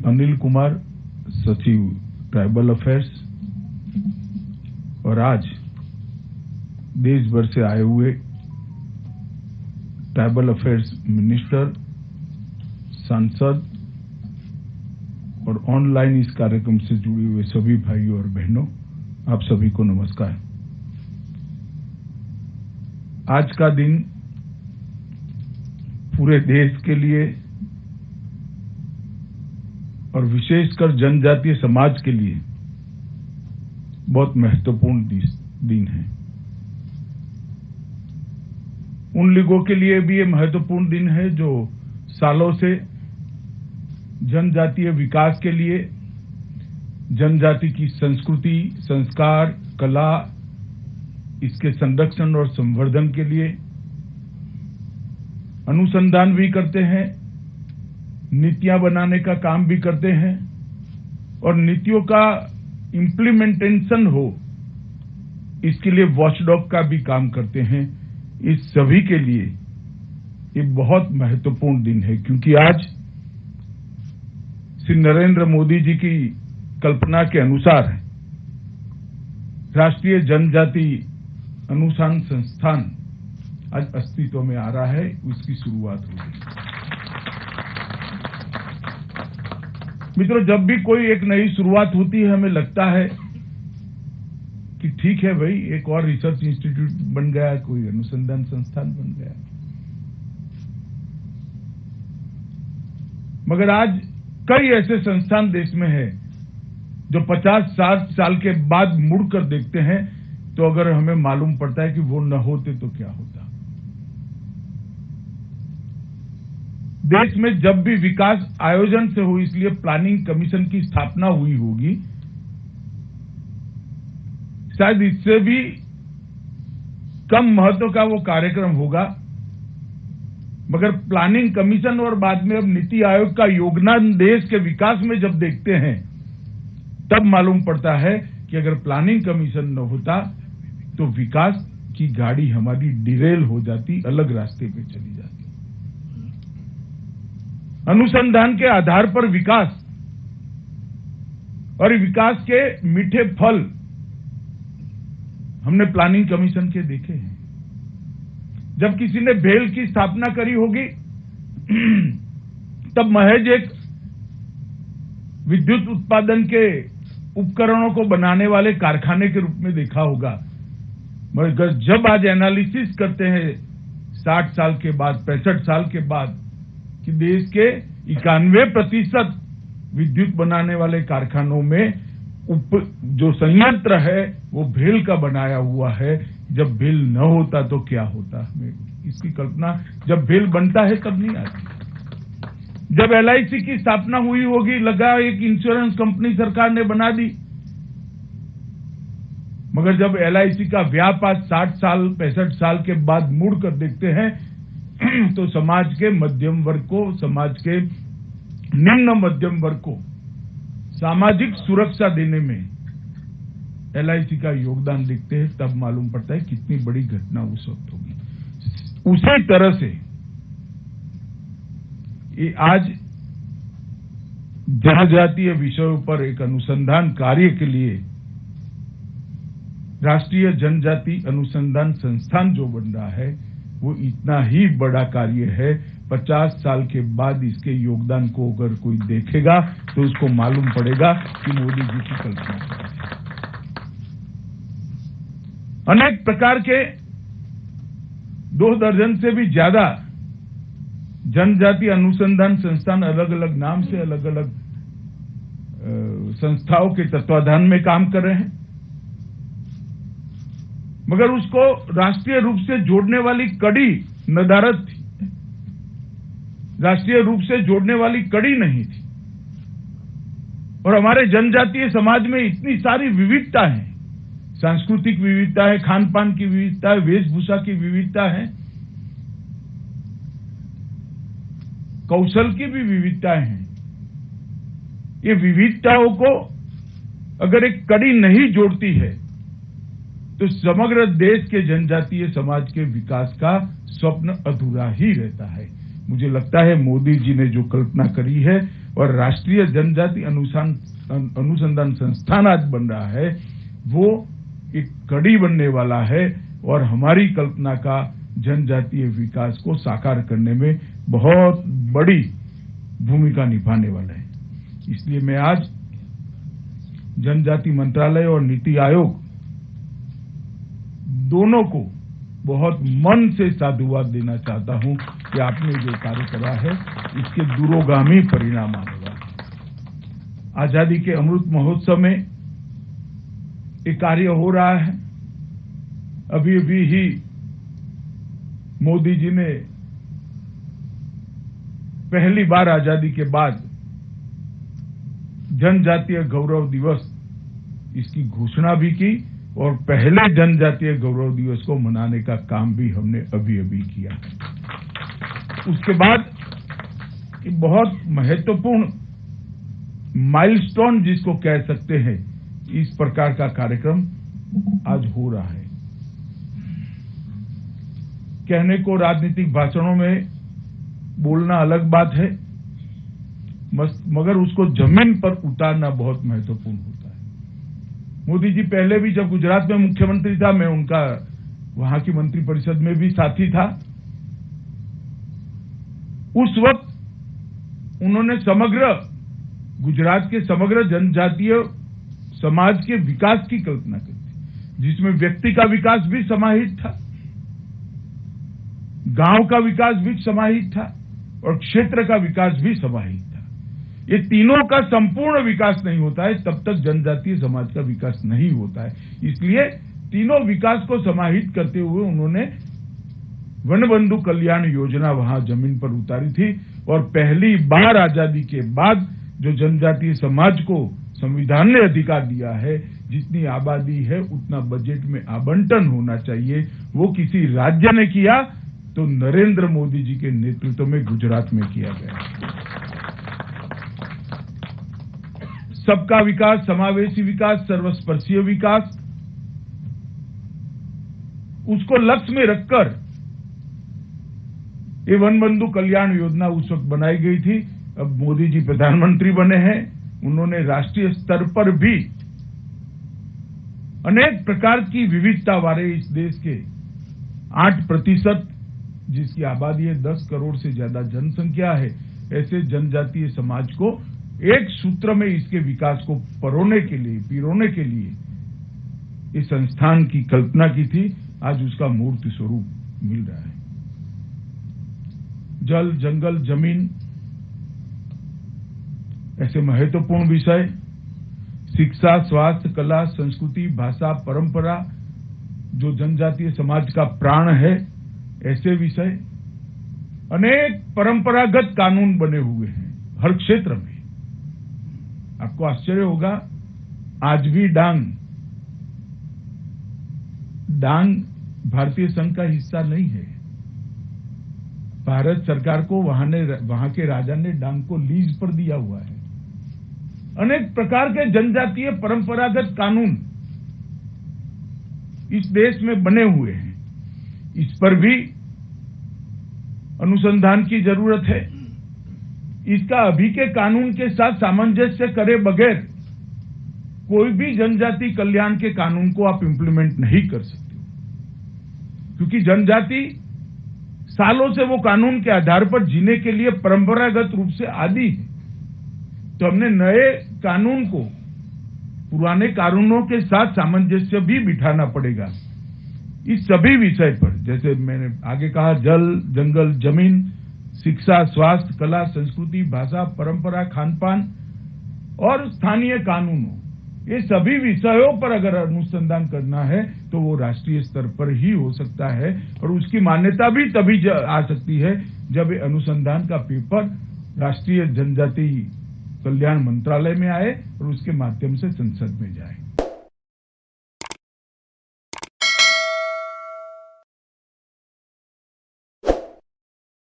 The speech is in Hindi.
अनिल कुमार, सचिव ट्राइबल अफेयर्स, और आज देश भर से आए हुए ट्राइबल अफेयर्स मिनिस्टर, सांसद और ऑनलाइन इस कार्यक्रम से जुड़े हुए सभी भाइयों और बहनों, आप सभी को नमस्कार। आज का दिन पूरे देश के लिए और विशेषकर जनजातीय समाज के लिए बहुत महत्वपूर्ण दिन है। उन लोगों के लिए भी ये महत्वपूर्ण दिन है जो सालों से जनजातीय विकास के लिए, जनजाति की संस्कृति, संस्कार, कला, इसके संरक्षण और संवर्धन के लिए अनुसंधान भी करते हैं, नीतियां बनाने का काम भी करते हैं और नीतियों का इम्प्लीमेंटेशन हो, इसके लिए वॉचडॉग का भी काम करते हैं। इस सभी के लिए ये बहुत महत्वपूर्ण दिन है, क्योंकि आज श्री नरेंद्र मोदी जी की कल्पना के अनुसार राष्ट्रीय जनजाति अनुसंधान संस्थान आज अस्तित्व में आ रहा है, उसकी शुरुआत होगी। मित्रों, जब भी कोई एक नई शुरुआत होती है, हमें लगता है कि ठीक है भाई, एक और रिसर्च इंस्टीट्यूट बन गया, कोई अनुसंधान संस्थान बन गया। मगर आज कई ऐसे संस्थान देश में हैं जो 50-60 साल के बाद मुड़कर देखते हैं तो अगर हमें मालूम पड़ता है कि वो न होते तो क्या होता। देश में जब भी विकास आयोजन से हो, इसलिए प्लानिंग कमीशन की स्थापना हुई होगी, शायद इससे भी कम महत्व का वो कार्यक्रम होगा। मगर प्लानिंग कमीशन और बाद में अब नीति आयोग का योगदान देश के विकास में जब देखते हैं, तब मालूम पड़ता है कि अगर प्लानिंग कमीशन न होता तो विकास की गाड़ी हमारी डिरेल हो जाती, अलग रास्ते पे चली जाती। अनुसंधान के आधार पर विकास और विकास के मीठे फल हमने प्लानिंग कमीशन के देखे हैं। जब किसी ने भेल की स्थापना करी होगी तब महज एक विद्युत उत्पादन के उपकरणों को बनाने वाले कारखाने के रूप में देखा होगा। मगर जब आज एनालिसिस करते हैं 60 साल के बाद, 65 साल के बाद, कि देश के 91% विद्युत बनाने वाले कारखानों में जो संयंत्र है वो भेल का बनाया हुआ है। जब भेल न होता तो क्या होता, हमें इसकी कल्पना जब भेल बनता है तब नहीं आती। जब LIC की स्थापना हुई होगी, लगा एक इंश्योरेंस कंपनी सरकार ने बना दी, मगर जब LIC का व्याप आज 60 साल 65 साल के बाद मुड़ कर देखते हैं तो समाज के मध्यम वर्ग को, समाज के निम्न मध्यम वर्ग को सामाजिक सुरक्षा देने में LIC का योगदान देखते हैं, तब मालूम पड़ता है कितनी बड़ी घटना उस वक्त होगी। उसी तरह से ये आज जनजातीय विषयों पर एक अनुसंधान कार्य के लिए राष्ट्रीय जनजाति अनुसंधान संस्थान जो बन रहा है वो इतना ही बड़ा कार्य है। 50 साल के बाद इसके योगदान को अगर कोई देखेगा तो उसको मालूम पड़ेगा कि मोदी जी की कल्पना है। अनेक प्रकार के 2 दर्जन से भी ज्यादा जनजाति अनुसंधान संस्थान अलग अलग नाम से अलग अलग संस्थाओं के तत्वाधान में काम कर रहे हैं, मगर उसको राष्ट्रीय रूप से जोड़ने वाली कड़ी नदारद थी, राष्ट्रीय रूप से जोड़ने वाली कड़ी नहीं थी। और हमारे जनजातीय समाज में इतनी सारी विविधता है, सांस्कृतिक विविधता है, खान पान की विविधता है, वेशभूषा की विविधता है, कौशल की भी विविधताएं हैं। ये विविधताओं को अगर एक कड़ी नहीं जोड़ती है तो समग्र देश के जनजातीय समाज के विकास का स्वप्न अधूरा ही रहता है। मुझे लगता है मोदी जी ने जो कल्पना करी है और राष्ट्रीय जनजाति अनुसंधान संस्थान आज बन रहा है, वो एक कड़ी बनने वाला है और हमारी कल्पना का जनजातीय विकास को साकार करने में बहुत बड़ी भूमिका निभाने वाला है। इसलिए मैं आज जनजाति मंत्रालय और नीति आयोग दोनों को बहुत मन से साधुवाद देना चाहता हूं कि आपने जो कार्य करा है इसके दूरगामी परिणाम आने वाले। आजादी के अमृत महोत्सव में एक कार्य हो रहा है। अभी अभी ही मोदी जी ने पहली बार आजादी के बाद जनजातीय गौरव दिवस इसकी घोषणा भी की और पहले जनजातीय गौरव दिवस को मनाने का काम भी हमने अभी अभी किया। उसके बाद बहुत महत्वपूर्ण माइलस्टोन जिसको कह सकते हैं, इस प्रकार का कार्यक्रम आज हो रहा है। कहने को राजनीतिक भाषणों में बोलना अलग बात है, मगर उसको जमीन पर उतारना बहुत महत्वपूर्ण होता है। मोदी जी पहले भी जब गुजरात में मुख्यमंत्री था, मैं उनका वहां की मंत्रिपरिषद में भी साथी था। उस वक्त उन्होंने समग्र गुजरात के समग्र जनजातीय समाज के विकास की कल्पना की थी, जिसमें व्यक्ति का विकास भी समाहित था, गांव का विकास भी समाहित था और क्षेत्र का विकास भी समाहित था। ये तीनों का संपूर्ण विकास नहीं होता है तब तक जनजातीय समाज का विकास नहीं होता है। इसलिए तीनों विकास को समाहित करते हुए उन्होंने वनबंधु कल्याण योजना वहां जमीन पर उतारी थी और पहली बार आजादी के बाद जो जनजातीय समाज को संविधान ने अधिकार दिया है, जितनी आबादी है उतना बजट में आवंटन होना चाहिए, वो किसी राज्य ने किया तो नरेंद्र मोदी जी के नेतृत्व में गुजरात में किया गया। सबका विकास, समावेशी विकास, सर्वस्पर्शीय विकास, उसको लक्ष्य में रखकर ये वनबंधु कल्याण योजना उस वक्त बनाई गई थी। अब मोदी जी प्रधानमंत्री बने हैं, उन्होंने राष्ट्रीय स्तर पर भी अनेक प्रकार की विविधता वाले इस देश के 8% जिसकी आबादी है, 10 करोड़ से ज्यादा जनसंख्या है, ऐसे जनजातीय समाज को एक सूत्र में इसके विकास को पिरोने के लिए इस संस्थान की कल्पना की थी। आज उसका मूर्त स्वरूप मिल रहा है। जल, जंगल, जमीन ऐसे महत्वपूर्ण विषय, शिक्षा, स्वास्थ्य, कला, संस्कृति, भाषा, परंपरा, जो जनजातीय समाज का प्राण है, ऐसे विषय, अनेक परंपरागत कानून बने हुए हैं हर क्षेत्र में। आपको आश्चर्य होगा, आज भी डांग भारतीय संघ का हिस्सा नहीं है। भारत सरकार को वहां के राजा ने डांग को लीज पर दिया हुआ है। अनेक प्रकार के जनजातीय परंपरागत कानून इस देश में बने हुए हैं। इस पर भी अनुसंधान की जरूरत है। इसका अभी के कानून के साथ सामंजस्य करे बगैर कोई भी जनजाति कल्याण के कानून को आप इंप्लीमेंट नहीं कर सकते, क्योंकि जनजाति सालों से वो कानून के आधार पर जीने के लिए परंपरागत रूप से आदी है। तो हमने नए कानून को पुराने कानूनों के साथ सामंजस्य भी बिठाना पड़ेगा। इस सभी विषय पर, जैसे मैंने आगे कहा, जल, जंगल, जमीन, शिक्षा, स्वास्थ्य, कला, संस्कृति, भाषा, परंपरा, खानपान और स्थानीय कानूनों, ये सभी विषयों पर अगर अनुसंधान करना है तो वो राष्ट्रीय स्तर पर ही हो सकता है और उसकी मान्यता भी तभी आ सकती है जब ये अनुसंधान का पेपर राष्ट्रीय जनजाति कल्याण मंत्रालय में आए और उसके माध्यम से संसद में जाए।